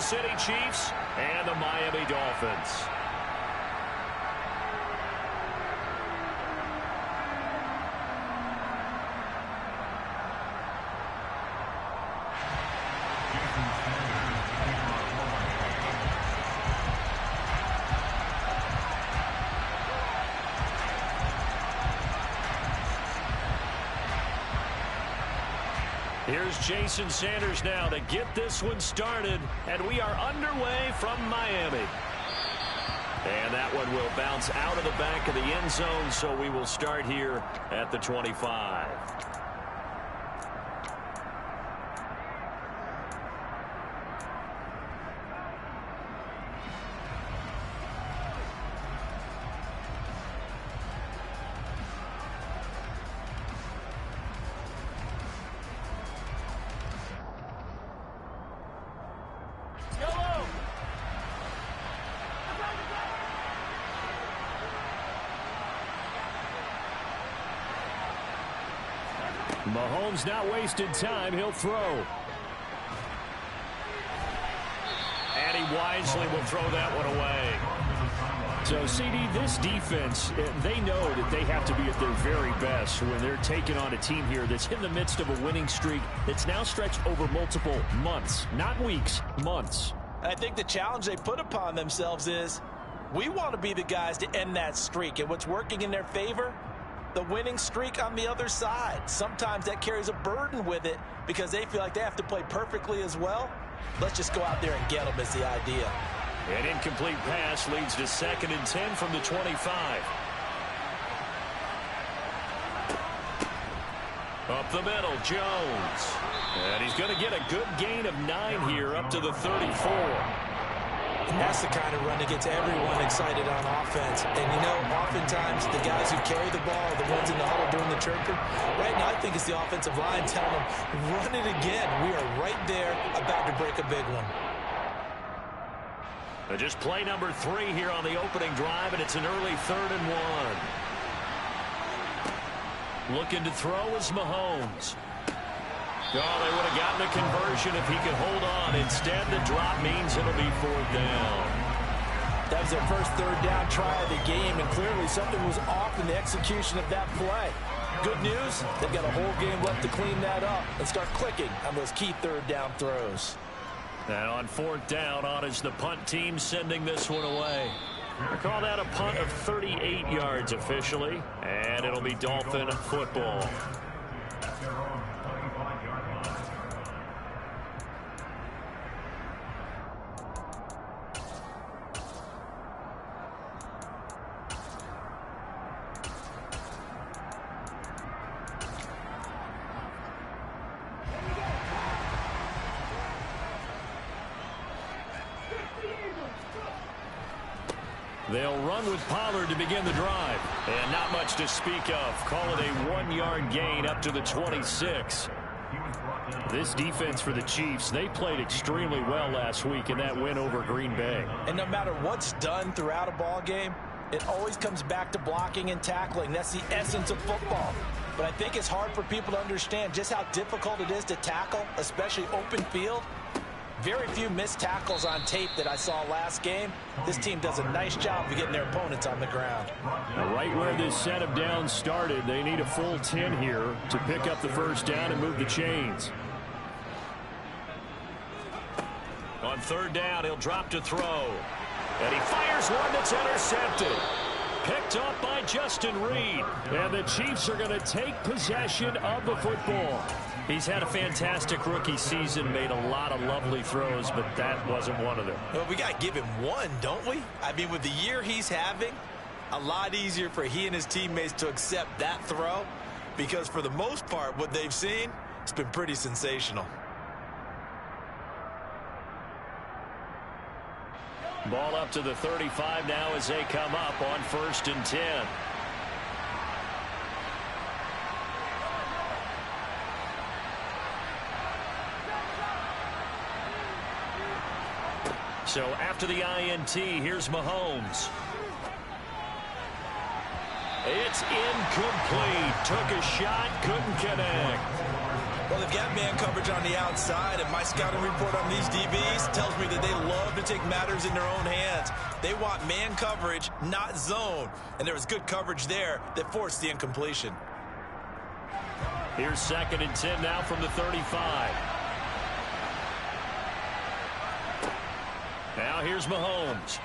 City Chiefs and the Miami Dolphins. Here's Jason Sanders now to get this one started, and we are underway from Miami. And that one will bounce out of the back of the end zone, so we will start here at the 25. Mahomes not wasting time. He'll throw. And he wisely will throw that one away. So, CD, this defense, they know that they have to be at their very best when they're taking on a team here that's in the midst of a winning streak that's now stretched over multiple months, not weeks, months. I think the challenge they put upon themselves is we want to be the guys to end that streak. And what's working in their favor? The winning streak on the other side. Sometimes that carries a burden with it because they feel like they have to play perfectly as well. Let's just go out there and get them is the idea. An incomplete pass leads to 2nd and 10 from the 25. Up the middle, Jones. And he's going to get a good gain of 9 here up to the 34. That's the kind of run that gets everyone excited on offense. And, you know, oftentimes the guys who carry the ball are the ones in the huddle doing the chirping. Right now, I think it's the offensive line telling them, run it again. We are right there about to break a big one. Just play number 3 here on the opening drive, and it's an early 3rd and 1. Looking to throw is Mahomes. Oh, they would have gotten a conversion if he could hold on. Instead, the drop means it'll be 4th down. That was their first 3rd down try of the game, and clearly something was off in the execution of that play. Good news, they've got a whole game left to clean that up and start clicking on those key 3rd down throws. And on 4th down, on is the punt team sending this one away. I call that a punt of 38 yards officially, and it'll be Dolphin football. They'll run with Pollard to begin the drive. And not much to speak of. Call it a 1-yard gain up to the 26. This defense for the Chiefs, they played extremely well last week in that win over Green Bay. And no matter what's done throughout a ball game, it always comes back to blocking and tackling. That's the essence of football. But I think it's hard for people to understand just how difficult it is to tackle, especially open field. Very few missed tackles on tape that I saw last game. This team does a nice job of getting their opponents on the ground. Now, right where this set of downs started, they need a full 10 here to pick up the 1st down and move the chains. On 3rd down, he'll drop to throw. And he fires one that's intercepted. Picked up by Justin Reed. And the Chiefs are going to take possession of the football. He's had a fantastic rookie season, made a lot of lovely throws, but that wasn't one of them. Well, we got to give him one, don't we? I mean, with the year he's having, a lot easier for he and his teammates to accept that throw because for the most part, what they've seen, it's been pretty sensational. Ball up to the 35 now as they come up on 1st and 10. So after the INT, here's Mahomes. It's incomplete. Took a shot, couldn't connect. Well, they've got man coverage on the outside, and my scouting report on these DBs tells me that they love to take matters in their own hands. They want man coverage, not zone. And there was good coverage there that forced the incompletion. Here's 2nd and 10 now from the 35. Now here's Mahomes.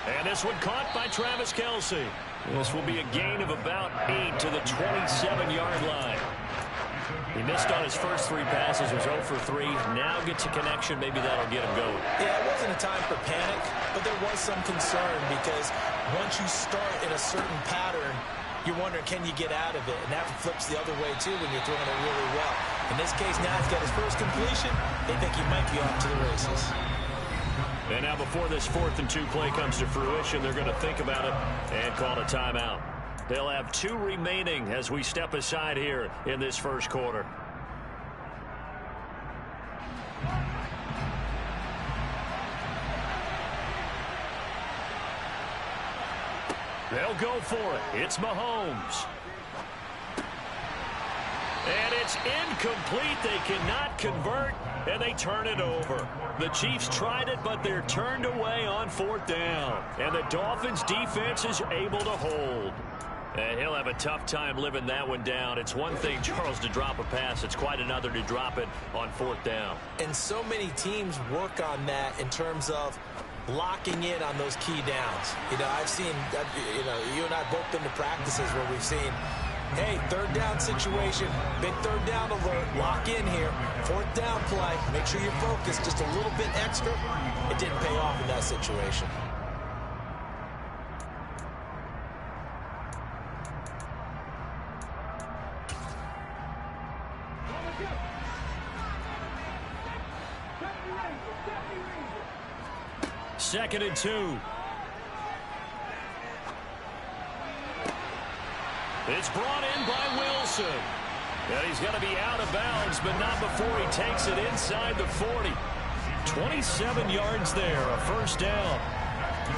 And this one caught by Travis Kelce. This will be a gain of about 8 to the 27-yard line. He missed on his first 3 passes, was 0 for 3. Now gets a connection. Maybe that'll get him going. Yeah, it wasn't a time for panic, but there was some concern because once you start in a certain pattern, you're wondering, can you get out of it? And that flips the other way, too, when you're throwing it really well. In this case, now he's got his first completion. They think he might be off to the races. And now before this 4th and 2 play comes to fruition, they're going to think about it and call a timeout. They'll have 2 remaining as we step aside here in this first quarter. They'll go for it. It's Mahomes. And it's incomplete. They cannot convert, and they turn it over. The Chiefs tried it, but they're turned away on 4th down. And the Dolphins' defense is able to hold. And he'll have a tough time living that one down. It's one thing, Charles, to drop a pass. It's quite another to drop it on 4th down. And so many teams work on that in terms of locking in on those key downs. You know, I've seen, you and I both been to practices where we've seen, hey, 3rd down situation, big 3rd down alert, lock in here, 4th down play, make sure you're focused just a little bit extra. It didn't pay off in that situation. Second and 2. It's brought in by Wilson. And he's got to be out of bounds, but not before he takes it inside the 40. 27 yards there, a 1st down.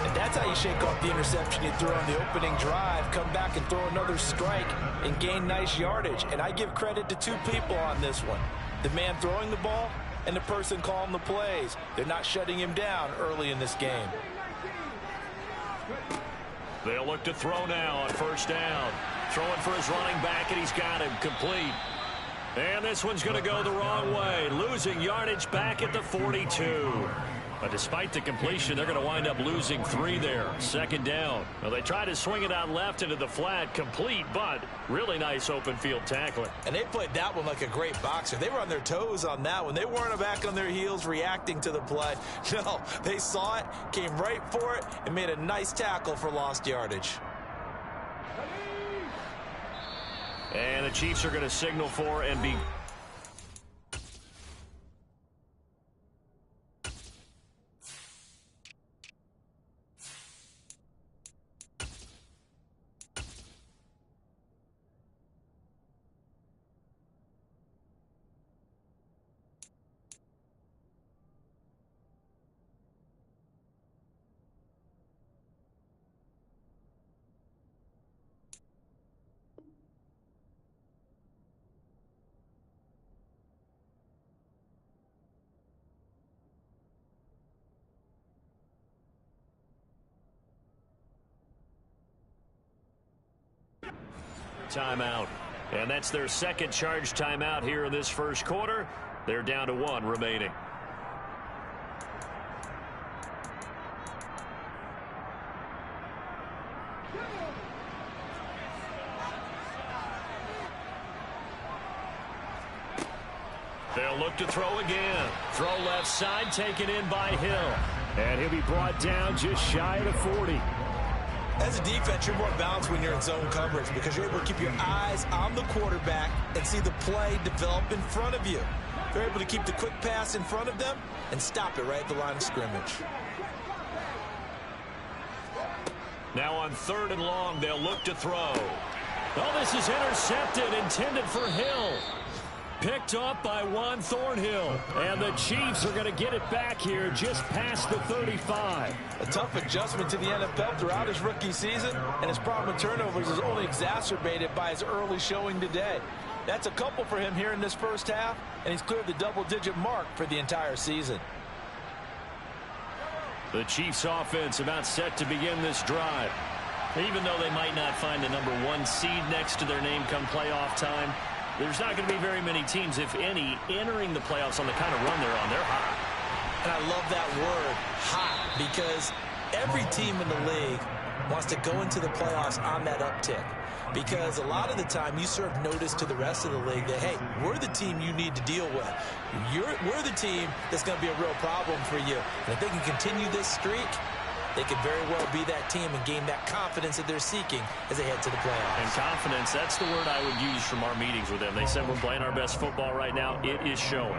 And that's how you shake off the interception you threw on the opening drive, come back and throw another strike and gain nice yardage. And I give credit to 2 people on this one. The man throwing the ball and the person calling the plays. They're not shutting him down early in this game. They'll look to throw now on 1st down. Throwing for his running back, and he's got him complete. And this one's going to go the wrong way. Losing yardage back at the 42. But despite the completion, they're going to wind up losing 3 there. 2nd down. Well, they try to swing it out left into the flat. Complete, but really nice open field tackling. And they played that one like a great boxer. They were on their toes on that one. They weren't back on their heels reacting to the play. No, they saw it, came right for it, and made a nice tackle for lost yardage. And the Chiefs are going to signal for and be... timeout. And that's their 2nd charge timeout here in this first quarter. They're down to 1 remaining. They'll look to throw again. Throw left side, taken in by Hill. And he'll be brought down just shy of the 40. As a defense, you're more balanced when you're in zone coverage because you're able to keep your eyes on the quarterback and see the play develop in front of you. They're able to keep the quick pass in front of them and stop it right at the line of scrimmage. Now on 3rd and long, they'll look to throw. Oh, this is intercepted, intended for Hill. Picked up by Juan Thornhill. And the Chiefs are going to get it back here just past the 35. A tough adjustment to the NFL throughout his rookie season, and his problem with turnovers is only exacerbated by his early showing today. That's a couple for him here in this first half, and he's cleared the double-digit mark for the entire season. The Chiefs offense about set to begin this drive. Even though they might not find the #1 seed next to their name come playoff time, there's not going to be very many teams, if any, entering the playoffs on the kind of run they're on. They're hot. And I love that word, hot, because every team in the league wants to go into the playoffs on that uptick. Because a lot of the time you serve notice to the rest of the league that, hey, we're the team you need to deal with. We're the team that's going to be a real problem for you. And if they can continue this streak, they could very well be that team and gain that confidence that they're seeking as they head to the playoffs. And confidence, that's the word I would use from our meetings with them. They said we're playing our best football right now. It is showing.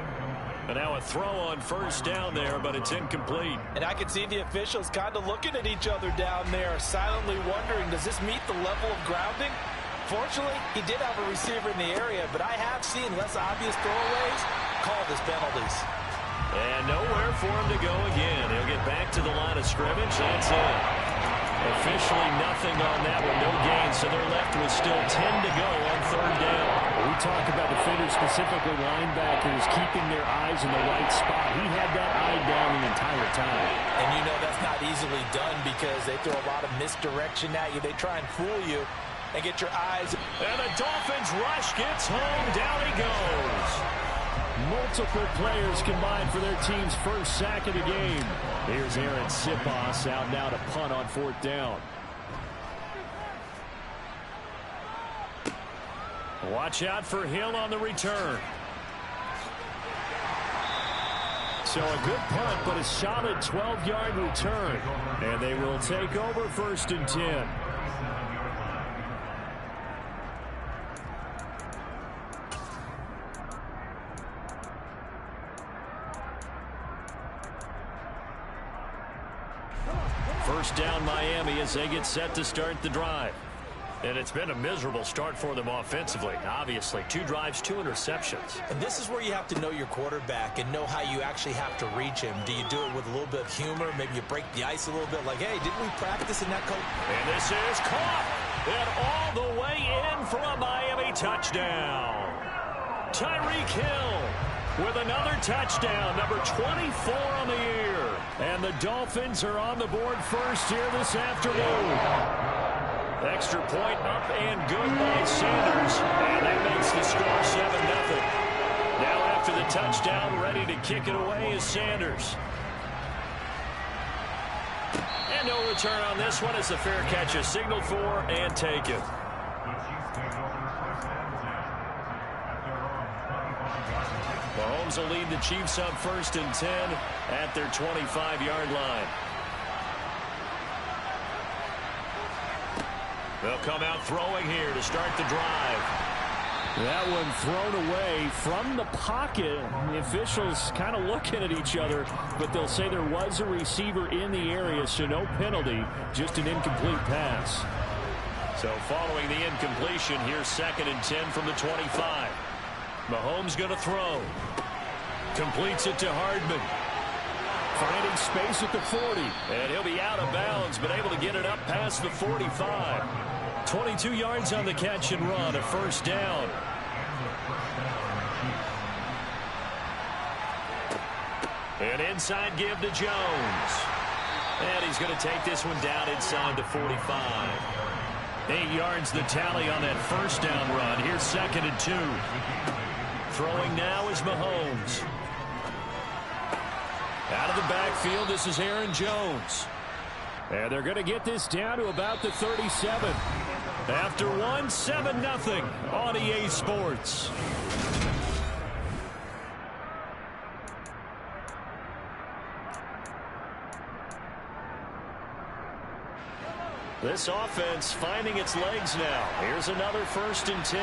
And now a throw on first down there, but it's incomplete. And I can see the officials kind of looking at each other down there, silently wondering, does this meet the level of grounding? Fortunately, he did have a receiver in the area, but I have seen less obvious throwaways called as penalties. And nowhere for him to go again. He'll get back to the line of scrimmage. That's it. Officially nothing on that one. No gain, so they're left with still 10 to go on third down. We talk about defenders, specifically linebackers, keeping their eyes in the right spot. He had that eye down the entire time. And you know that's not easily done because they throw a lot of misdirection at you. They try and fool you and get your eyes. And the Dolphins rush gets home. Down he goes. Multiple players combined for their team's first sack of the game. Here's Aaron Sipos out now to punt on fourth down. Watch out for Hill on the return. So a good punt, but a solid 12-yard return. And they will take over first and 10. First down Miami as they get set to start the drive. And it's been a miserable start for them offensively. Obviously, 2 drives, 2 interceptions. And this is where you have to know your quarterback and know how you actually have to reach him. Do you do it with a little bit of humor? Maybe you break the ice a little bit like, hey, didn't we practice in that coach? And this is caught. And all the way in for a Miami touchdown. Tyreek Hill with another touchdown, number 24 on the year. And the Dolphins are on the board first here this afternoon. Extra point up and good by Sanders. And that makes the score 7-0. Now after the touchdown, ready to kick it away is Sanders. And no return on this one as the fair catch is signaled for and taken. Mahomes will lead the Chiefs up first and 10 at their 25-yard line. They'll come out throwing here to start the drive. That one thrown away from the pocket. The officials kind of looking at each other, but they'll say there was a receiver in the area, so no penalty, just an incomplete pass. So following the incompletion, here's second and 10 from the 25. Mahomes going to throw. Completes it to Hardman. Finding space at the 40. And he'll be out of bounds, but able to get it up past the 45. 22 yards on the catch and run, a first down. An inside give to Jones. And he's going to take this one down inside the 45. 8 yards the tally on that first down run. Here's second and 2. Throwing now is Mahomes. Out of the backfield, this is Aaron Jones. And they're going to get this down to about the 37. After one, 7-0 on EA Sports. This offense finding its legs now. Here's another first and 10.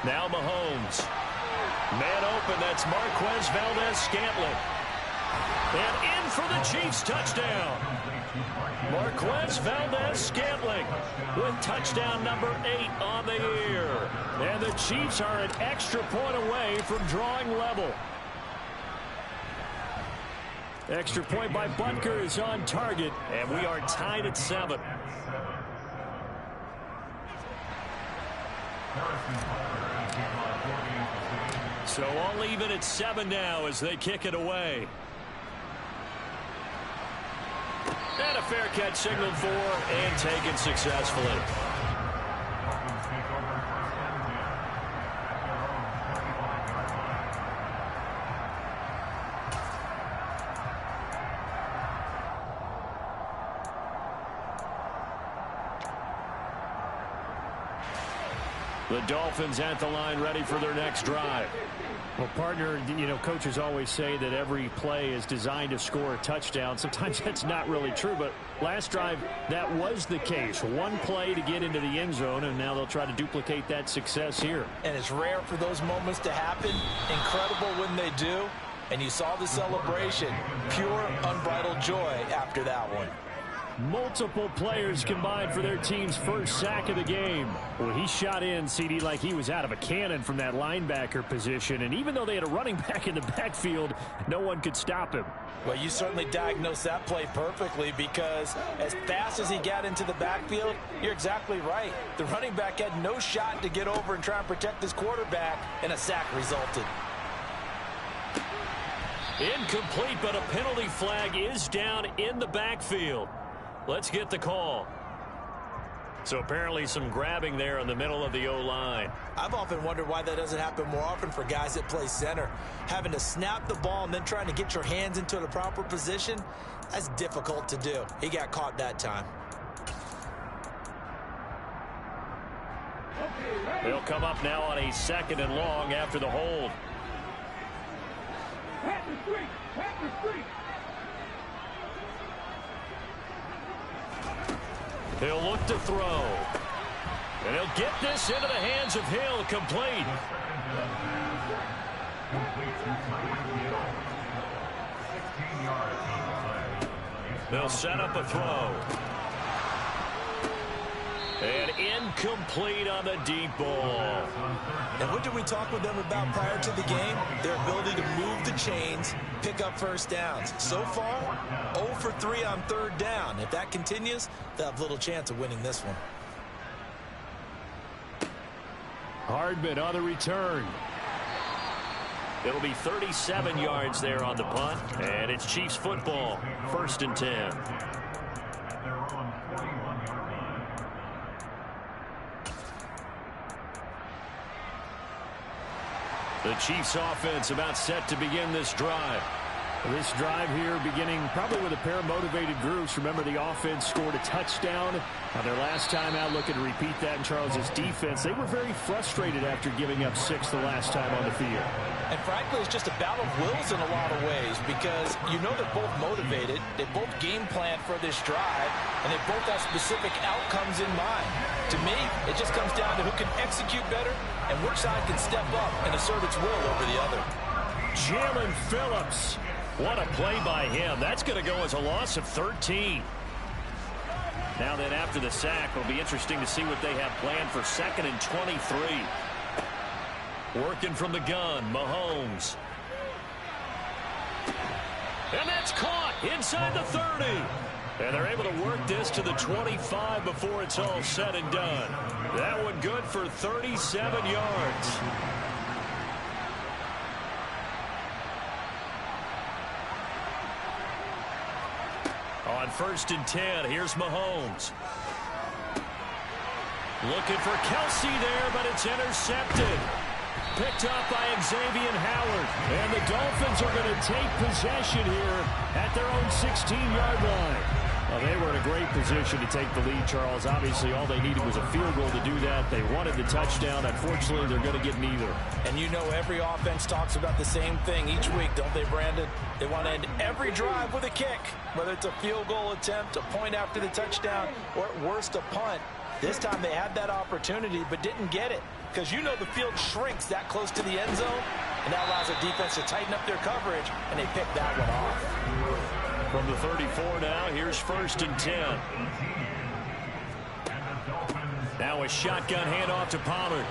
Now Mahomes. Man open, that's Marquez Valdez-Scantling. And in for the Chiefs touchdown. Marquez Valdez-Scantling with touchdown number 8 on the year. And the Chiefs are an extra point away from drawing level. Extra point by Butker is on target, and we are tied at 7. So all even at 7 now as they kick it away. And a fair catch signaled for and taken successfully. The Dolphins at the line ready for their next drive. Well, partner, you know, coaches always say that every play is designed to score a touchdown. Sometimes that's not really true, but last drive, that was the case. One play to get into the end zone, and now they'll try to duplicate that success here. And it's rare for those moments to happen. Incredible when they do. And you saw the celebration. Pure, unbridled joy after that one. Multiple players combined for their team's first sack of the game. Well, he shot in, CD, like he was out of a cannon from that linebacker position. And even though they had a running back in the backfield, no one could stop him. Well, you certainly diagnosed that play perfectly, because as fast as he got into the backfield, you're exactly right. The running back had no shot to get over and try and protect his quarterback, and a sack resulted. Incomplete, but a penalty flag is down in the backfield. Let's get the call. So apparently some grabbing there in the middle of the O-line. I've often wondered why that doesn't happen more often for guys that play center. Having to snap the ball and then trying to get your hands into the proper position, that's difficult to do. He got caught that time. They'll come up now on a 2nd and long after the hold. He'll look to throw. And he'll get this into the hands of Hill, complete. They'll set up a throw. And incomplete on the deep ball. And what did we talk with them about prior to the game? Their ability to move the chains, pick up first downs. So far, 0 for 3 on 3rd down. If that continues, they'll have little chance of winning this one. Hardman on the return. It'll be 37 yards there on the punt. And it's Chiefs football, 1st and 10. The Chiefs offense about set to begin this drive. This drive here beginning probably with a pair of motivated groups. Remember, the offense scored a touchdown their last time out, looking to repeat that in Charles's defense. They were very frustrated after giving up 6 the last time on the field. And frankly, it's just a battle of wills in a lot of ways, because you know they're both motivated, they both game plan for this drive, and they both have specific outcomes in mind. To me, it just comes down to who can execute better and which side can step up and assert its will over the other. Jalen Phillips. What a play by him. That's going to go as a loss of 13. Now then, after the sack, it'll be interesting to see what they have planned for 2nd and 23. Working from the gun, Mahomes. And that's caught inside the 30. And they're able to work this to the 25 before it's all said and done. That one good for 37 yards. On 1st and 10, here's Mahomes. Looking for Kelsey there, but it's intercepted. Picked up by Xavier Howard. And the Dolphins are going to take possession here at their own 16-yard line. Well, they were in a great position to take the lead, Charles. Obviously, all they needed was a field goal to do that. They wanted the touchdown. Unfortunately, they're going to get neither. And you know every offense talks about the same thing each week, don't they, Brandon? They want to end every drive with a kick, whether it's a field goal attempt, a point after the touchdown, or at worst, a punt. This time they had that opportunity but didn't get it, because you know the field shrinks that close to the end zone, and that allows the defense to tighten up their coverage, and they picked that one off. From the 34 now, here's 1st and 10. Now a shotgun handoff to Pollard.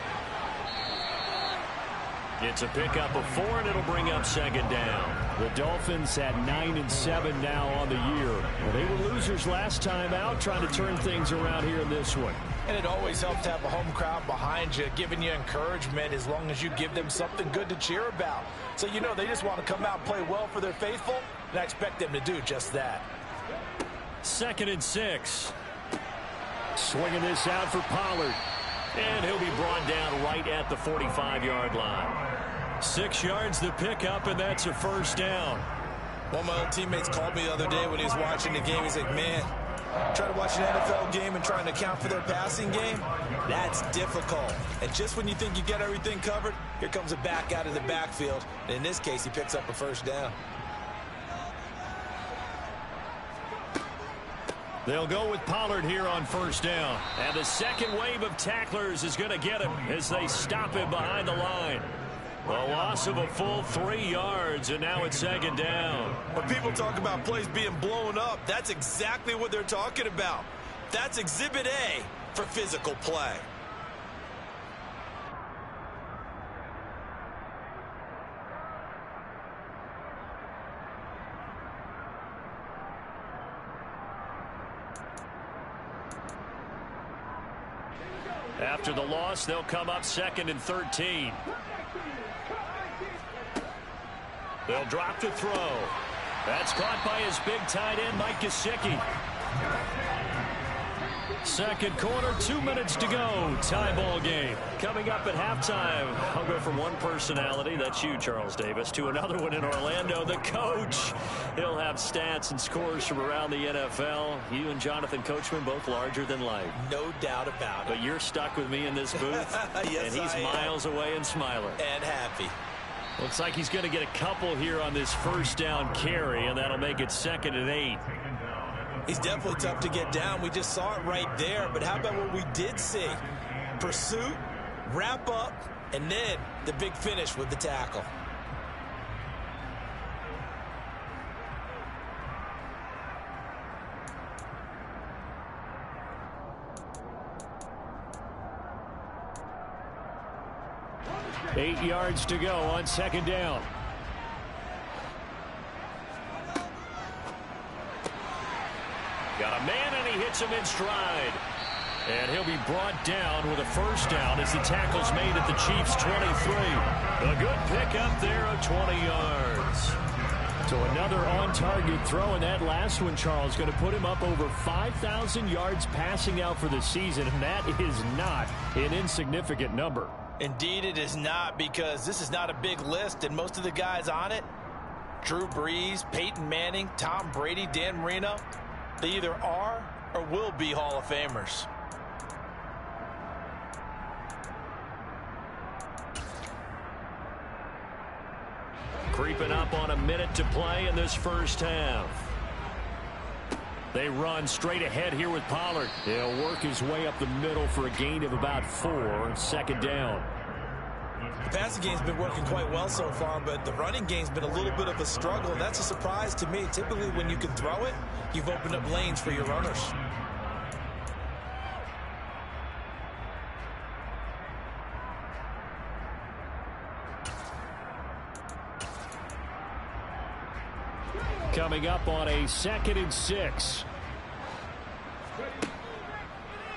It's a pickup of 4, and it'll bring up second down. The Dolphins at 9-7 now on the year. Well, they were losers last time out, trying to turn things around here in this one. And it always helps to have a home crowd behind you, giving you encouragement as long as you give them something good to cheer about. So, you know, they just want to come out and play well for their faithful, and I expect them to do just that. 2nd and 6. Swinging this out for Pollard. And he'll be brought down right at the 45-yard line. 6 yards the pickup, and that's a first down. One of my old teammates called me the other day when he was watching the game. He's like, man, trying to watch an NFL game and trying to account for their passing game, that's difficult. And just when you think you get everything covered, here comes a back out of the backfield. And in this case, he picks up a first down. They'll go with Pollard here on first down. And the second wave of tacklers is going to get him as they stop him behind the line. A loss of a full 3 yards, and now it's second down. When people talk about plays being blown up, that's exactly what they're talking about. That's Exhibit A for physical play. After the loss, they'll come up 2nd and 13. They'll drop to throw. That's caught by his big tight end, Mike Gesicki. Second quarter, 2 minutes to go. Tie ball game. Coming up at halftime, I'll go from one personality, that's you, Charles Davis, to another one in Orlando, the coach. He'll have stats and scores from around the NFL. You and Jonathan Coachman, both larger than life. No doubt about it. But you're stuck with me in this booth. Yes, and he's miles away and smiling. And happy. Looks like he's going to get a couple here on this first down carry, and that'll make it 2nd and 8. He's definitely tough to get down. We just saw it right there. But how about what we did see? Pursuit, wrap up, and then the big finish with the tackle. Eight yards to go on second down. Got a man, and he hits him in stride. And he'll be brought down with a first down as the tackle's made at the Chiefs' 23. A good pickup there of 20 yards. So another on-target throw, and that last one, Charles, going to put him up over 5,000 yards passing out for the season, and that is not an insignificant number. Indeed it is not, because this is not a big list, and most of the guys on it, Drew Brees, Peyton Manning, Tom Brady, Dan Marino, they either are or will be Hall of Famers. Creeping up on a minute to play in this first half. They run straight ahead here with Pollard. He'll work his way up the middle for a gain of about 4. Second down. The passing game's been working quite well so far, but the running game's been a little bit of a struggle. That's a surprise to me. Typically, when you can throw it, you've opened up lanes for your runners. Coming up on a 2nd and 6.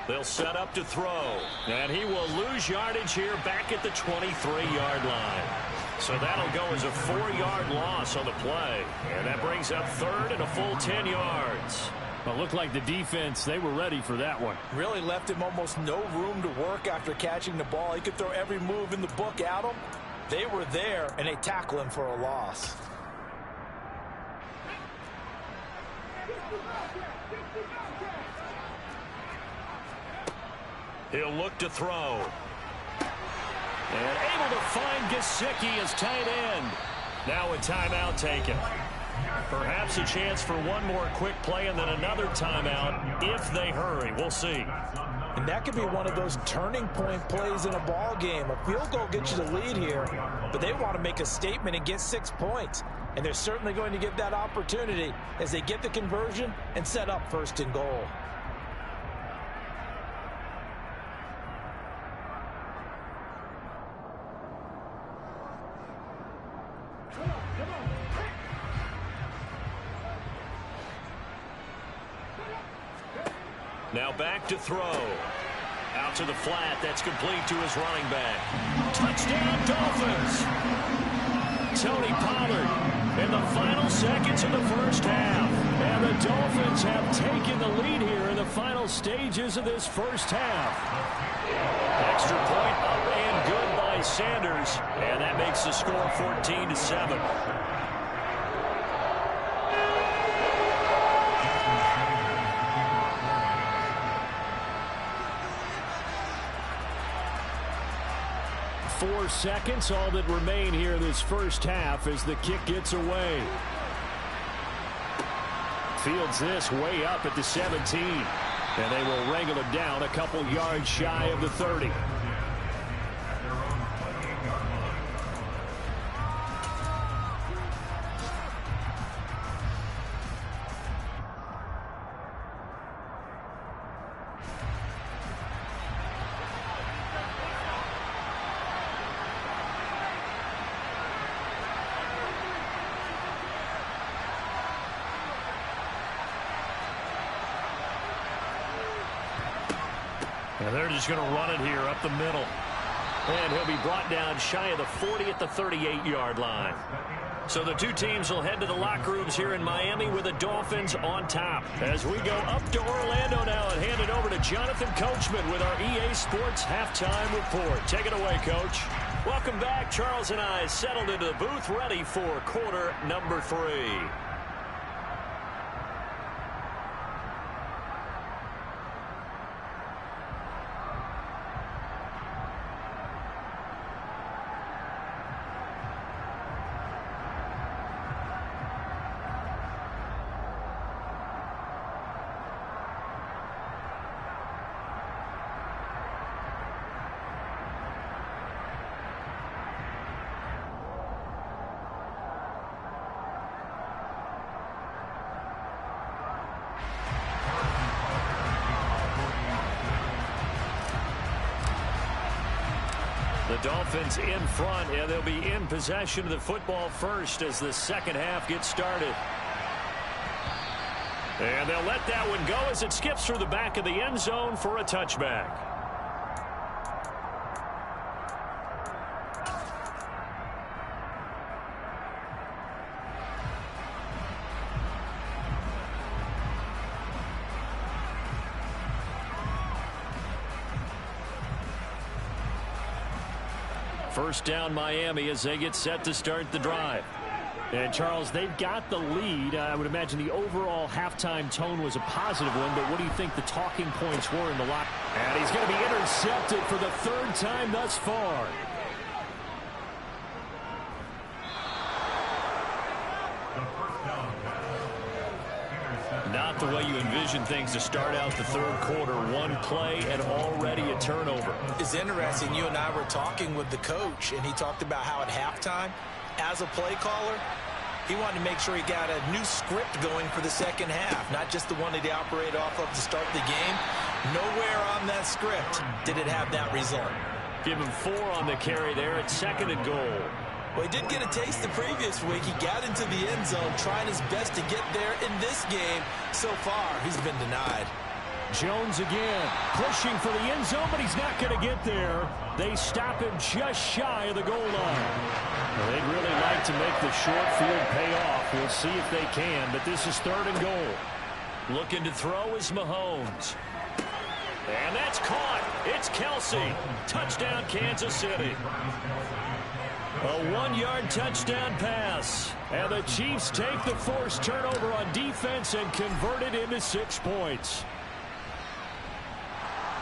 They'll set up to throw. And he will lose yardage here back at the 23-yard line. So that'll go as a 4-yard loss on the play. And that brings up 3rd and a full 10 yards. Well, looked like the defense, they were ready for that one. Really left him almost no room to work after catching the ball. He could throw every move in the book at him. They were there, and they tackle him for a loss. He'll look to throw. And able to find Gesicki as tight end. Now a timeout taken. Perhaps a chance for one more quick play and then another timeout if they hurry. We'll see. And that could be one of those turning point plays in a ball game. A field goal gets you the lead here, but they want to make a statement and get 6 points. And they're certainly going to get that opportunity as they get the conversion and set up 1st and goal. Now back to throw. Out to the flat. That's complete to his running back. Touchdown, Dolphins. Tony Pollard in the final seconds of the first half. And the Dolphins have taken the lead here in the final stages of this first half. Extra point up and good by Sanders. And that makes the score 14-7. Four seconds, all that remain here in this first half as the kick gets away. Fields this way up at the 17. And they will wrangle it down a couple yards shy of the 30. And they're just going to run it here up the middle. And he'll be brought down shy of the 40 at the 38-yard line. So the two teams will head to the locker rooms here in Miami with the Dolphins on top. As we go up to Orlando now and hand it over to Jonathan Coachman with our EA Sports Halftime Report. Take it away, Coach. Welcome back. Charles and I settled into the booth ready for quarter number 3. The Dolphins in front, and they'll be in possession of the football first as the second half gets started. And they'll let that one go as it skips through the back of the end zone for a touchback. First down Miami as they get set to start the drive. And Charles, they've got the lead. I would imagine the overall halftime tone was a positive one, but what do you think the talking points were in the locker? And he's going to be intercepted for the third time thus far. Not the way you envision things to start out the third quarter. One play and already a turnover. It's interesting. You and I were talking with the coach, and he talked about how at halftime, as a play caller, he wanted to make sure he got a new script going for the second half, not just the one that he operated off of to start the game. Nowhere on that script did it have that result. Give him 4 on the carry there at 2nd and goal. Well, he did get a taste the previous week. He got into the end zone trying his best to get there in this game. So far, he's been denied. Jones again, pushing for the end zone, but he's not going to get there. They stop him just shy of the goal line. Well, they'd really like to make the short field pay off. We'll see if they can, but this is 3rd and goal. Looking to throw is Mahomes. And that's caught. It's Kelsey. Touchdown, Kansas City. A 1-yard touchdown pass. And the Chiefs take the forced turnover on defense and convert it into 6 points.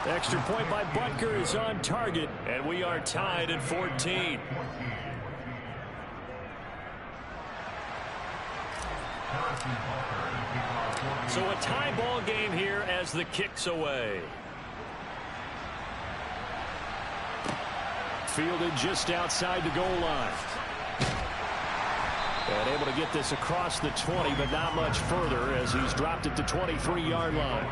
Extra point by Butker is on target, and we are tied at 14. So a tie ball game here as the kick's away. Fielded just outside the goal line. And able to get this across the 20, but not much further as he's dropped it to 23-yard line.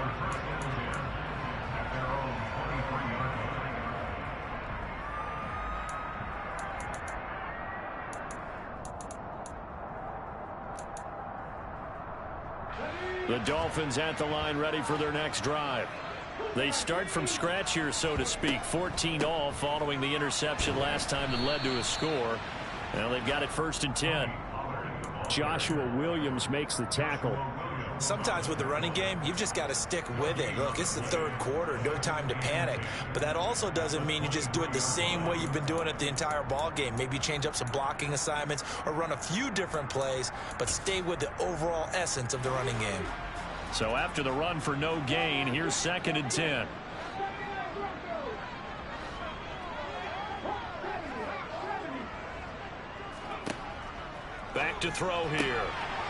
The Dolphins at the line ready for their next drive. They start from scratch here, so to speak. 14 all following the interception last time that led to a score. Now they've got it 1st and 10. Joshua Williams makes the tackle. Sometimes with the running game, you've just got to stick with it. Look, it's the 3rd quarter, no time to panic. But that also doesn't mean you just do it the same way you've been doing it the entire ball game. Maybe change up some blocking assignments or run a few different plays, but stay with the overall essence of the running game. So after the run for no gain, here's 2nd and 10. Back to throw here.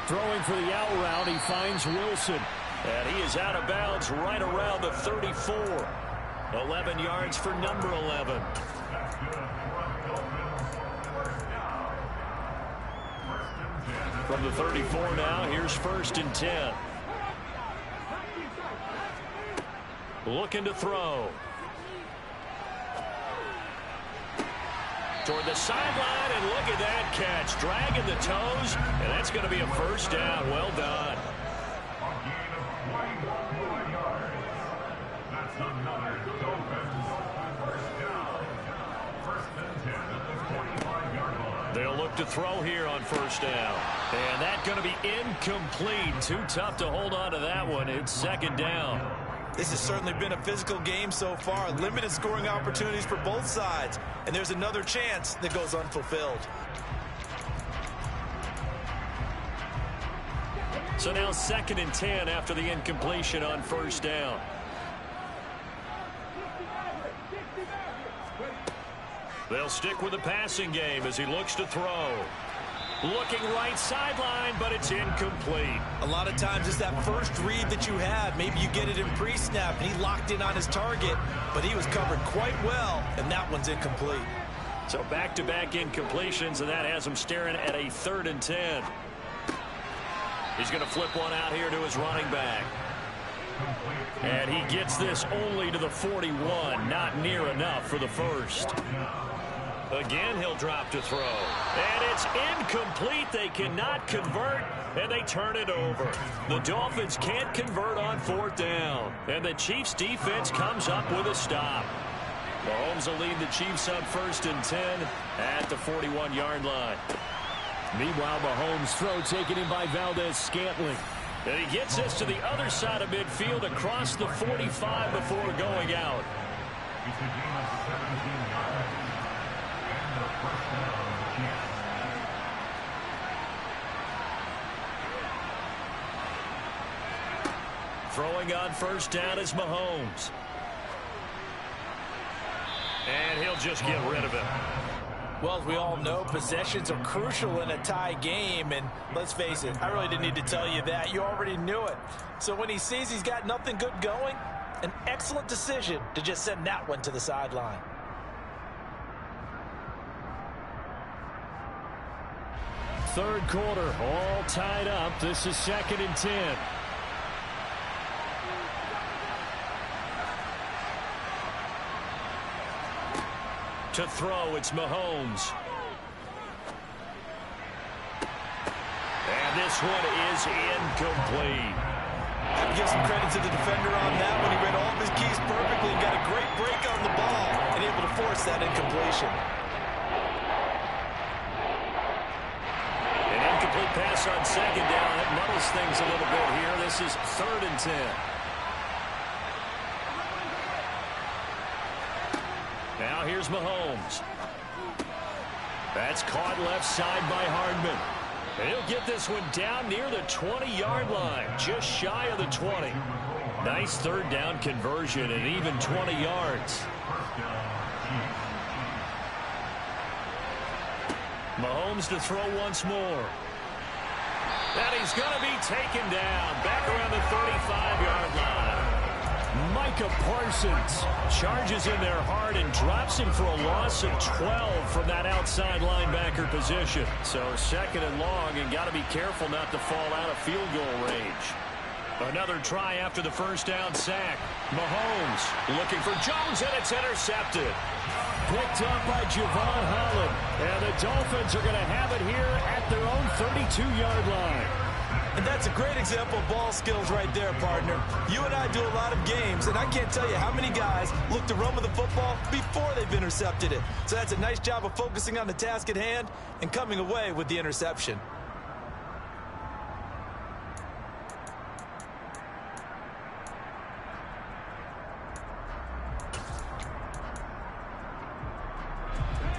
Throwing for the out route, he finds Wilson. And he is out of bounds right around the 34. 11 yards for number 11. From the 34 now, here's 1st and 10. Looking to throw. Toward the sideline, and look at that catch. Dragging the toes, and that's going to be a 1st down. Well done. They'll look to throw here on 1st down. And that's going to be incomplete. Too tough to hold on to that one. It's 2nd down. This has certainly been a physical game so far. Limited scoring opportunities for both sides. And there's another chance that goes unfulfilled. So now 2nd and 10 after the incompletion on 1st down. They'll stick with the passing game as he looks to throw. Looking right sideline, but it's incomplete. A lot of times it's that first read that you have. Maybe you get it in pre-snap, and he locked in on his target, but he was covered quite well, and that one's incomplete. So back-to-back incompletions, and that has him staring at a 3rd and 10. He's going to flip one out here to his running back. And he gets this only to the 41, not near enough for the 1st. Again, he'll drop to throw. And it's incomplete. They cannot convert, and they turn it over. The Dolphins can't convert on 4th down. And the Chiefs' defense comes up with a stop. Mahomes will lead the Chiefs up 1st and 10 at the 41-yard line. Meanwhile, Mahomes' throw taken in by Valdez-Scantling. And he gets this to the other side of midfield across the 45 before going out. Throwing on 1st down is Mahomes. And he'll just get rid of it. Well, as we all know, possessions are crucial in a tie game, and let's face it, I really didn't need to tell you that. You already knew it. So when he sees he's got nothing good going, an excellent decision to just send that one to the sideline. Third quarter, all tied up. This is 2nd and 10. To throw, it's Mahomes. And this one is incomplete. I have to give some credit to the defender on that one. He read all of his keys perfectly and got a great break on the ball and able to force that incompletion. An incomplete pass on 2nd down. It muddles things a little bit here. This is 3rd and 10. Now here's Mahomes. That's caught left side by Hardman. And he'll get this one down near the 20-yard line, just shy of the 20. Nice 3rd down conversion and even 20 yards. Mahomes to throw once more. And he's going to be taken down back around the 35-yard line. Micah Parsons charges in there hard and drops him for a loss of 12 from that outside linebacker position. So 2nd and long, and got to be careful not to fall out of field goal range. Another try after the 1st down sack. Mahomes looking for Jones, and it's intercepted. Picked up by Javon Holland. And the Dolphins are going to have it here at their own 32-yard line. And that's a great example of ball skills right there, partner. You and I do a lot of games, and I can't tell you how many guys look to run with the football before they've intercepted it. So that's a nice job of focusing on the task at hand and coming away with the interception.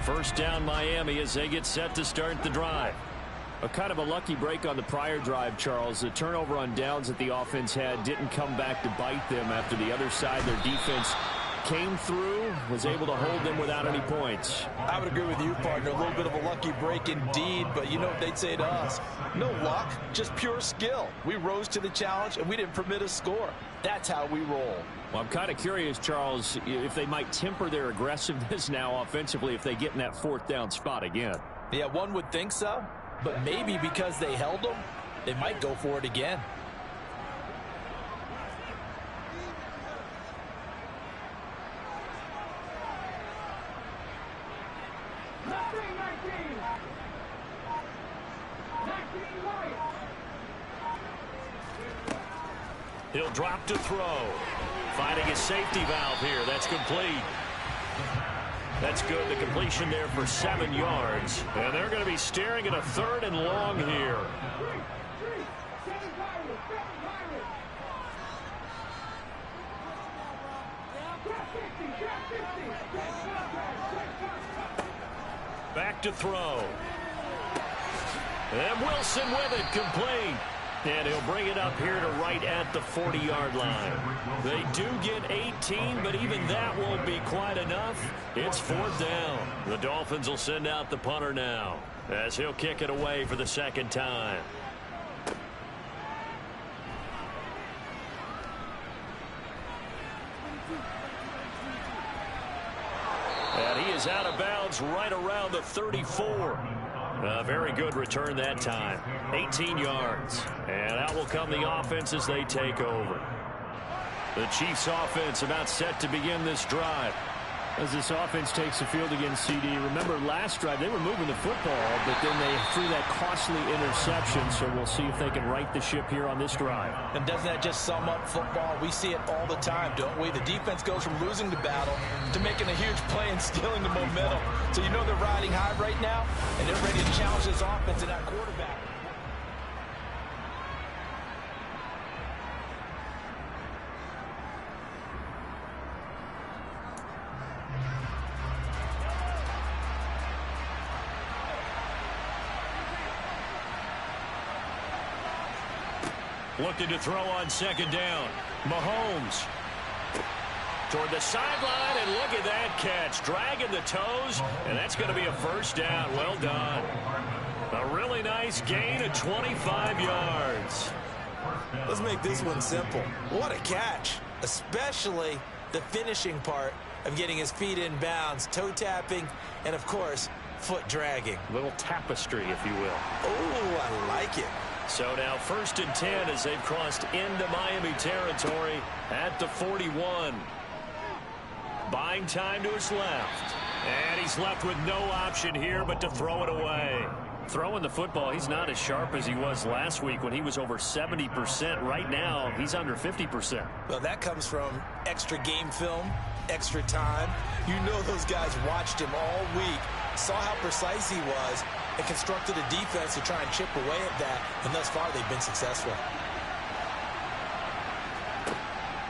First down Miami as they get set to start the drive. A kind of a lucky break on the prior drive, Charles. The turnover on downs that the offense had didn't come back to bite them after the other side. Their defense came through, was able to hold them without any points. I would agree with you, partner. A little bit of a lucky break indeed, but you know what they'd say to us? No luck, just pure skill. We rose to the challenge, and we didn't permit a score. That's how we roll. Well, I'm kind of curious, Charles, if they might temper their aggressiveness now offensively if they get in that fourth down spot again. Yeah, one would think so, but maybe because they held them, they might go for it again. He'll drop to throw. Finding his safety valve here. That's complete. That's good. The completion there for 7 yards. And they're going to be staring at a 3rd and long here. Back to throw. And Wilson with it, complete. And he'll bring it up here to right at the 40-yard line. They do get 18, but even that won't be quite enough. It's 4th down. The Dolphins will send out the punter now as he'll kick it away for the 2nd time. And he is out of bounds right around the 34. A very good return that time. 18 yards. And out will come the offense as they take over. The Chiefs offense about set to begin this drive. As this offense takes the field against CD, remember last drive they were moving the football, but then they threw that costly interception, so we'll see if they can right the ship here on this drive. And doesn't that just sum up football? We see it all the time, don't we? The defense goes from losing the battle to making a huge play and stealing the momentum. So you know they're riding high right now, and they're ready to challenge this offense and that quarterback. Looking to throw on 2nd down. Mahomes toward the sideline, and look at that catch. Dragging the toes, and that's going to be a 1st down. Well done. A really nice gain of 25 yards. Let's make this one simple. What a catch, especially the finishing part of getting his feet in bounds, toe tapping, and, of course, foot dragging. A little tapestry, if you will. Oh, I like it. So now 1st and 10 as they've crossed into Miami territory at the 41. Buying time to his left. And he's left with no option here but to throw it away. Throwing the football, he's not as sharp as he was last week when he was over 70%. Right now, he's under 50%. Well, that comes from extra game film, extra time. You know those guys watched him all week, saw how precise he was, and constructed a defense to try and chip away at that, and thus far they've been successful.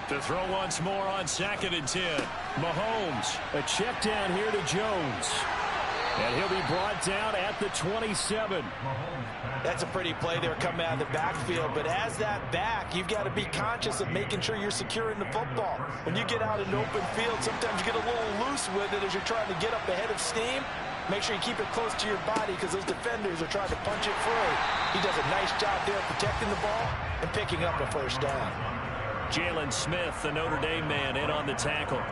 To throw once more on 2nd and 10. Mahomes, a check down here to Jones. And he'll be brought down at the 27. That's a pretty play there coming out of the backfield, but as that back, you've got to be conscious of making sure you're securing the football. When you get out in open field, sometimes you get a little loose with it as you're trying to get up ahead of steam. Make sure you keep it close to your body because those defenders are trying to punch it free. He does a nice job there protecting the ball and picking up a 1st down. Jalen Smith, the Notre Dame man, in on the tackle.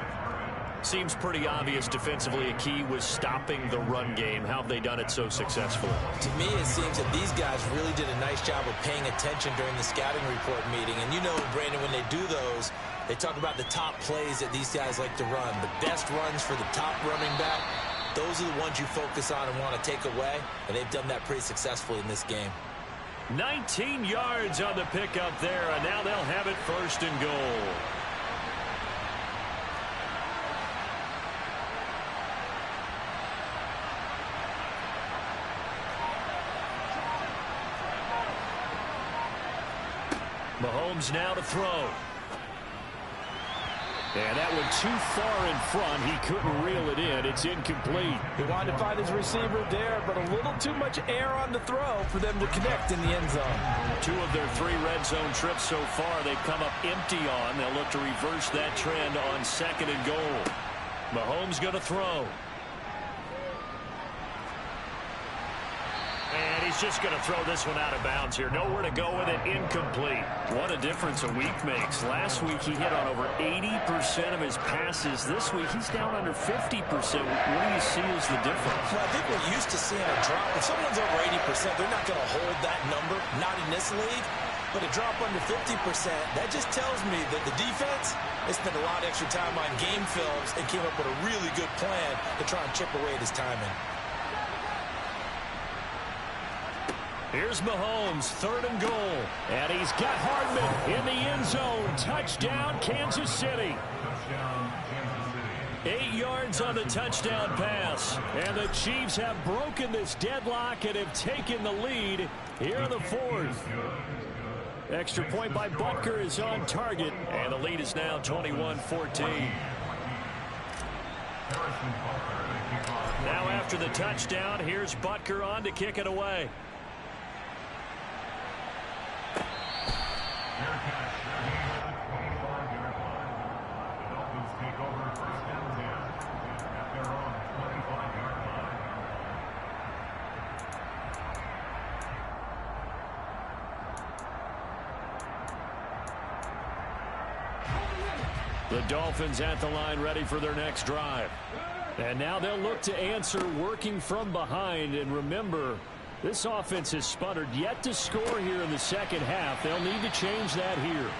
Seems pretty obvious defensively a key was stopping the run game. How have they done it so successfully? To me, it seems that these guys really did a nice job of paying attention during the scouting report meeting. And you know, Brandon, when they do those, they talk about the top plays that these guys like to run. The best runs for the top running back. Those are the ones you focus on and want to take away, and they've done that pretty successfully in this game. 19 yards on the pickup there, and now they'll have it 1st and goal. Mahomes now to throw. And that one too far in front. He couldn't reel it in. It's incomplete. He wanted to find his receiver there, but a little too much air on the throw for them to connect in the end zone. 2 of their 3 red zone trips so far, they've come up empty on. They'll look to reverse that trend on 2nd and goal. Mahomes going to throw. And he's just going to throw this one out of bounds here. Nowhere to go with it. Incomplete. What a difference a week makes. Last week he hit on over 80% of his passes. This week he's down under 50%. What do you see as the difference? Well, I think we're used to seeing a drop. If someone's over 80%, they're not going to hold that number. Not in this league. But a drop under 50%, that just tells me that the defense has spent a lot of extra time on game films and came up with a really good plan to try and chip away at his timing. Here's Mahomes, 3rd and goal. And he's got Hardman in the end zone. Touchdown, Kansas City. 8 yards on the touchdown pass. And the Chiefs have broken this deadlock and have taken the lead here in the 4th. Extra point by Butker is on target. And the lead is now 21-14. Now after the touchdown, here's Butker on to kick it away. The Dolphins at the line ready for their next drive. And now they'll look to answer working from behind. And remember, this offense has sputtered yet to score here in the 2nd half. They'll need to change that here.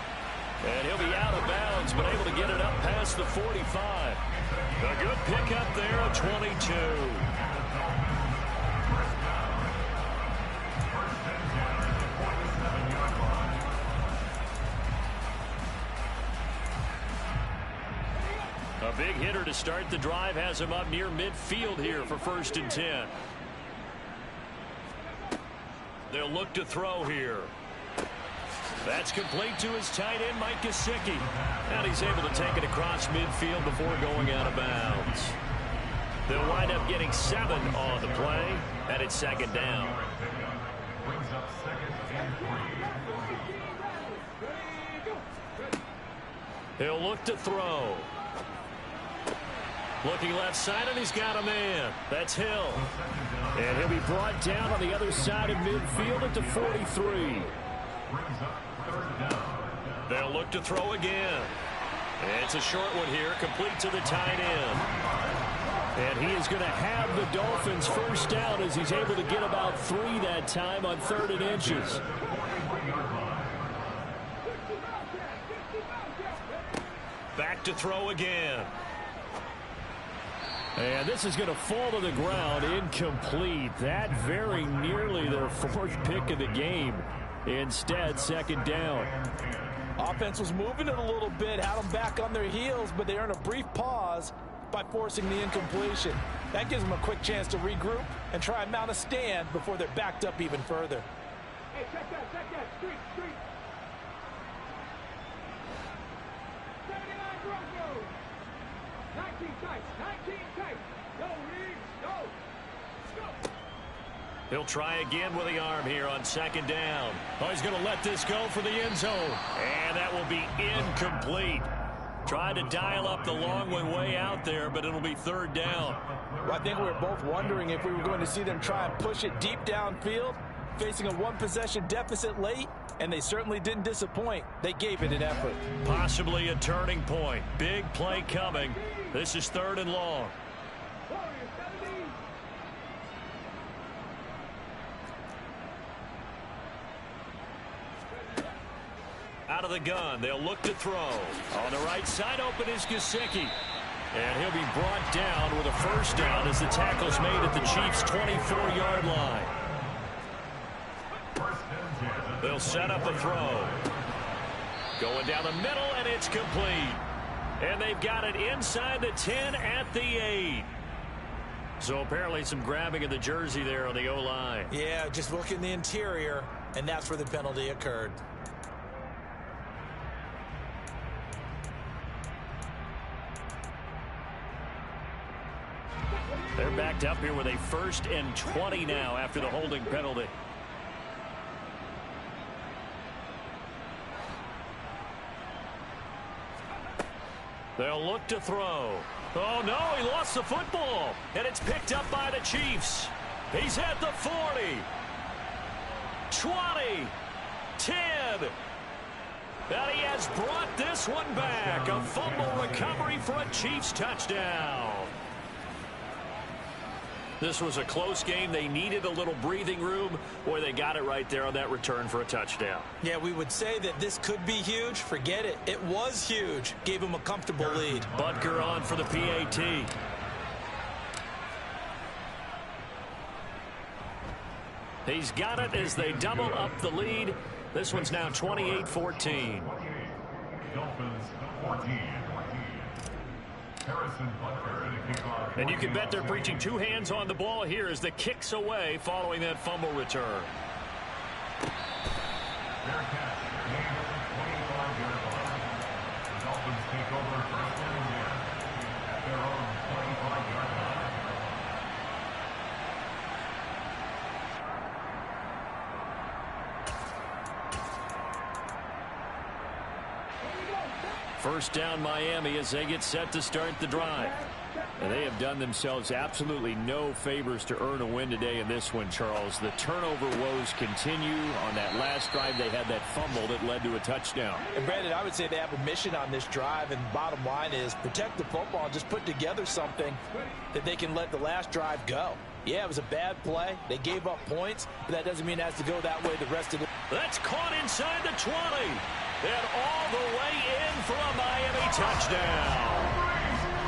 And he'll be out of bounds, but able to get it up past the 45. A good pickup there at 22. A big hitter to start the drive has him up near midfield here for 1st and 10. They'll look to throw here. That's complete to his tight end, Mike Gesicki. And he's able to take it across midfield before going out of bounds. They'll wind up getting 7 on the play, and it's 2nd down. He'll look to throw. Looking left side, and he's got a man. That's Hill. And he'll be brought down on the other side of midfield at the 43. They'll look to throw again. It's a short one here, complete to the tight end. And he is going to have the Dolphins 1st down as he's able to get about 3 that time on 3rd and inches. Back to throw again. And this is going to fall to the ground, incomplete. That very nearly their 4th pick of the game. Instead, 2nd down. Offense was moving it a little bit, had them back on their heels, but they earned a brief pause by forcing the incompletion. That gives them a quick chance to regroup and try and mount a stand before they're backed up even further. Hey, check that, street. 79 Broncos. 19 tight. Go, Reeves, go. He'll try again with the arm here on 2nd down. Oh, he's going to let this go for the end zone. And that will be incomplete. Tried to dial up the long one way out there, but it'll be 3rd down. Well, I think we were both wondering if we were going to see them try and push it deep downfield, facing a 1-possession deficit late, and they certainly didn't disappoint. They gave it an effort. Possibly a turning point. Big play coming. This is 3rd and long. Out of the gun, they'll look to throw. On the right side, open is Gesicki. And he'll be brought down with a 1st down as the tackle's made at the Chiefs' 24-yard line. He'll set up a throw. Going down the middle, and it's complete. And they've got it inside the 10 at the 8. So apparently some grabbing of the jersey there on the O-line. Yeah, just look in the interior, and that's where the penalty occurred. They're backed up here with a 1st and 20 now after the holding penalty. They'll look to throw. Oh, no, he lost the football. And it's picked up by the Chiefs. He's at the 40. 20. 10. And he has brought this one back. A fumble recovery for a Chiefs touchdown. This was a close game. They needed a little breathing room. Boy, they got it right there on that return for a touchdown. Yeah, we would say that this could be huge. Forget it. It was huge. Gave him a comfortable lead. Butker on for the PAT. He's got it as they double up the lead. This one's now 28-14. Dolphins 14. And you can bet they're preaching 2 hands on the ball here as the kick's away following that fumble return. Fair catch. Gain of the 25-yard line. The Dolphins take over 1st and 10 at their own 25-yard line. First down Miami as they get set to start the drive. And they have done themselves absolutely no favors to earn a win today in this one, Charles. The turnover woes continue. On that last drive, they had that fumble that led to a touchdown. And Brandon, I would say they have a mission on this drive, and bottom line is protect the football and just put together something that they can let the last drive go. Yeah, it was a bad play. They gave up points, but that doesn't mean it has to go that way the rest of the... That's caught inside the 20. And all the way in for a Miami touchdown.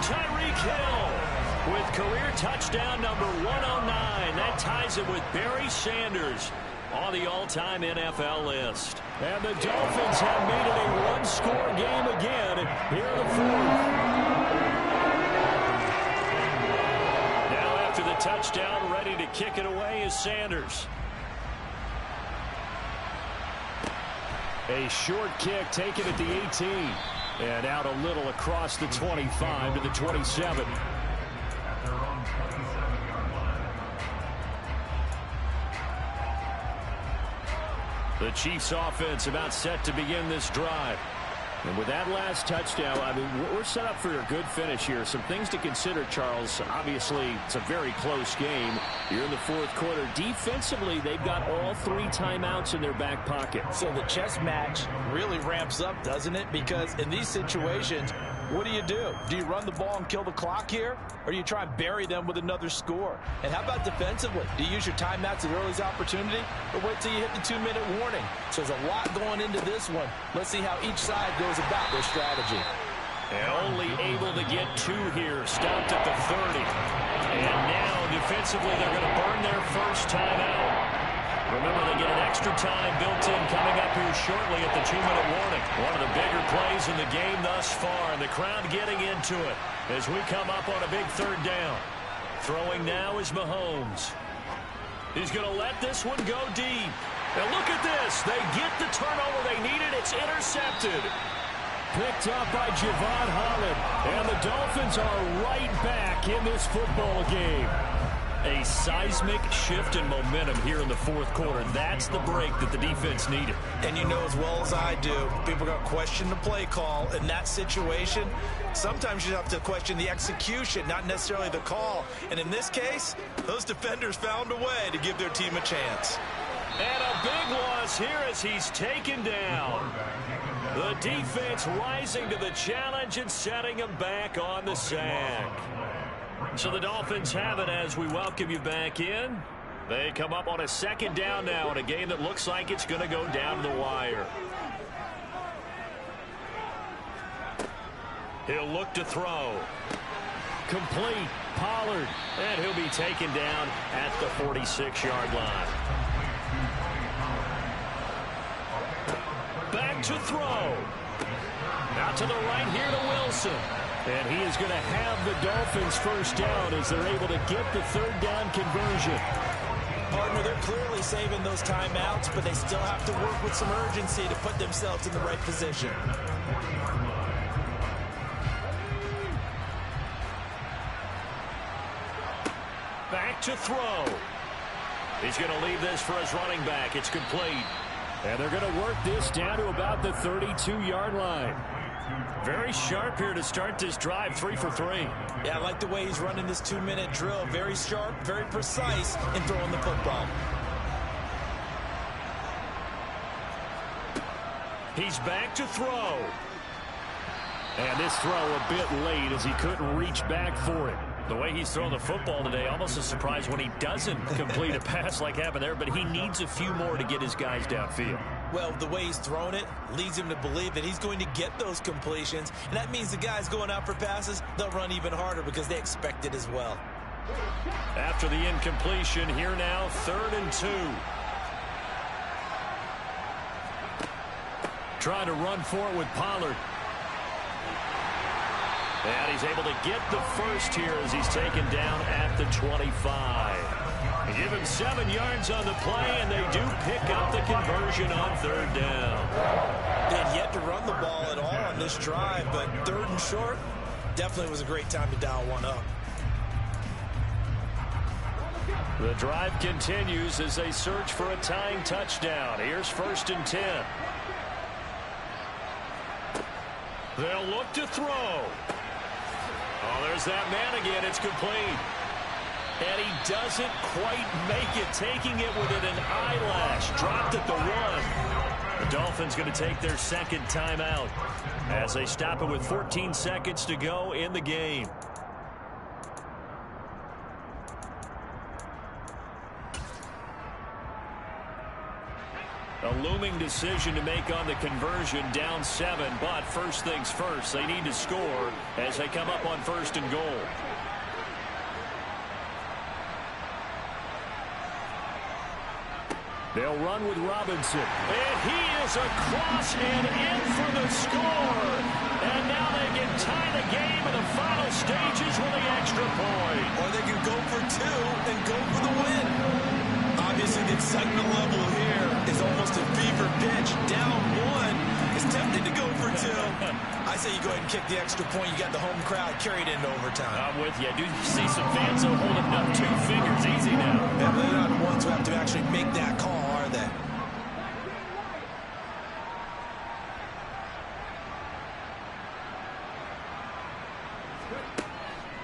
Tyreek Hill with career touchdown number 109. That ties it with Barry Sanders on the all-time NFL list. And the Dolphins have made it a one-score game again here in the 4th. Now after the touchdown, ready to kick it away is Sanders. A short kick taken at the 18. And out a little across the 25 to the 27. At their own 27-yard line. The Chiefs offense about set to begin this drive. And with that last touchdown, I mean, we're set up for a good finish here. Some things to consider, Charles. Obviously, it's a very close game. You're in the 4th quarter. Defensively, they've got all 3 timeouts in their back pocket. So the chess match really ramps up, doesn't it? Because in these situations, what do? Do you run the ball and kill the clock here? Or do you try and bury them with another score? And how about defensively? Do you use your timeouts at earliest opportunity? Or wait till you hit the 2-minute warning? So there's a lot going into this one. Let's see how each side goes about their strategy. And only able to get 2 here. Stopped at the 30. And now defensively they're going to burn their first timeout. Remember, they get an extra time built in coming up here shortly at the 2-minute warning. One of the bigger plays in the game thus far, and the crowd getting into it as we come up on a big 3rd down. Throwing now is Mahomes. He's going to let this one go deep. And look at this. They get the turnover they needed. It's intercepted. Picked up by Javon Holland. And the Dolphins are right back in this football game. A seismic shift in momentum here in the 4th quarter. That's the break that the defense needed. And you know as well as I do, people are going to question the play call. In that situation, sometimes you have to question the execution, not necessarily the call. And in this case, those defenders found a way to give their team a chance. And a big loss here as he's taken down. The defense rising to the challenge and setting him back on the sack. So the Dolphins have it as we welcome you back in. They come up on a 2nd down now in a game that looks like it's going to go down to the wire. He'll look to throw. Complete. Pollard. And he'll be taken down at the 46-yard line. to throw. Out to the right here to Wilson. And he is going to have the Dolphins first down as they're able to get the third down conversion. Partner, they're clearly saving those timeouts, but they still have to work with some urgency to put themselves in the right position. Back to throw. He's going to leave this for his running back. It's complete. And they're going to work this down to about the 32-yard line. Very sharp here to start this drive, 3 for 3. Yeah, I like the way he's running this 2-minute drill. Very sharp, very precise in throwing the football. He's back to throw. And this throw a bit late as he couldn't reach back for it. The way he's throwing the football today, almost a surprise when he doesn't complete a pass like happened there, but he needs a few more to get his guys downfield. Well, the way he's thrown it leads him to believe that he's going to get those completions, and that means the guys going out for passes, they'll run even harder because they expect it as well. After the incompletion, here now, 3rd and 2. Trying to run for it with Pollard. And he's able to get the first here as he's taken down at the 25. They give him 7 yards on the play, and they do pick up the conversion on 3rd down. They had yet to run the ball at all on this drive, but 3rd and short definitely was a great time to dial one up. The drive continues as they search for a tying touchdown. Here's 1st and 10. They'll look to throw. Oh, there's that man again. It's complete. And he doesn't quite make it, taking it within an eyelash. Dropped at the 1. The Dolphins going to take their 2nd timeout as they stop it with 14 seconds to go in the game. A looming decision to make on the conversion, down 7, but first things first, they need to score as they come up on 1st and goal. They'll run with Robinson, and he is across and in for the score. And now they can tie the game in the final stages with the extra point. Or they can go for 2 and go for the win. Obviously, the excitement level here is almost a fever pitch. Down 1. It's tempting to go for 2. I say you go ahead and kick the extra point. You got the home crowd carried into overtime. I'm with you. I do see some fans holding up 2 fingers easy now. Yeah, they're not the ones who have to actually make that call, are they?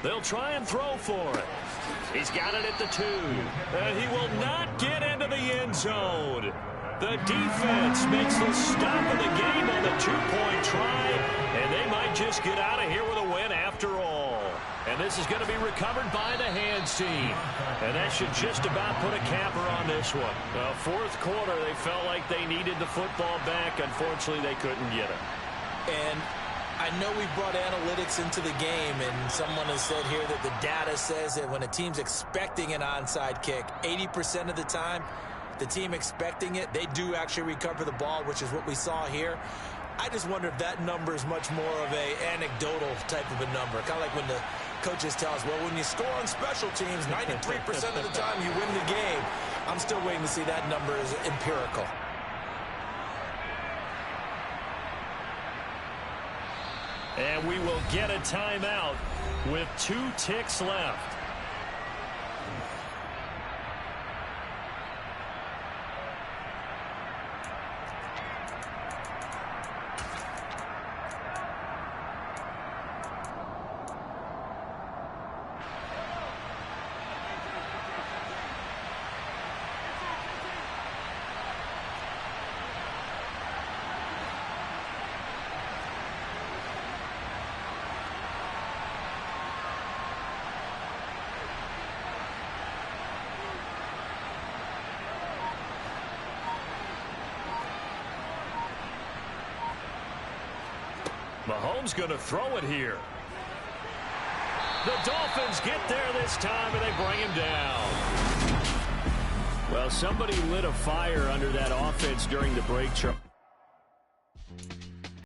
They'll try and throw for it. He's got it at the 2. And he will not get into the end zone. The defense makes the stop of the game on the 2-point try. And they might just get out of here with a win after all. And this is going to be recovered by the hands team. And that should just about put a capper on this one. Well, 4th quarter, they felt like they needed the football back. Unfortunately, they couldn't get it. And I know we brought analytics into the game, and someone has said here that the data says that when a team's expecting an onside kick, 80% of the time, the team expecting it, they do actually recover the ball, which is what we saw here. I just wonder if that number is much more of a anecdotal type of a number. Kind of like when the coaches tell us, well, when you score on special teams, 93% of the time you win the game. I'm still waiting to see that number is empirical. And we will get a timeout with 2 ticks left. Mahomes going to throw it here. The Dolphins get there this time, and they bring him down. Well, somebody lit a fire under that offense during the break, Charles.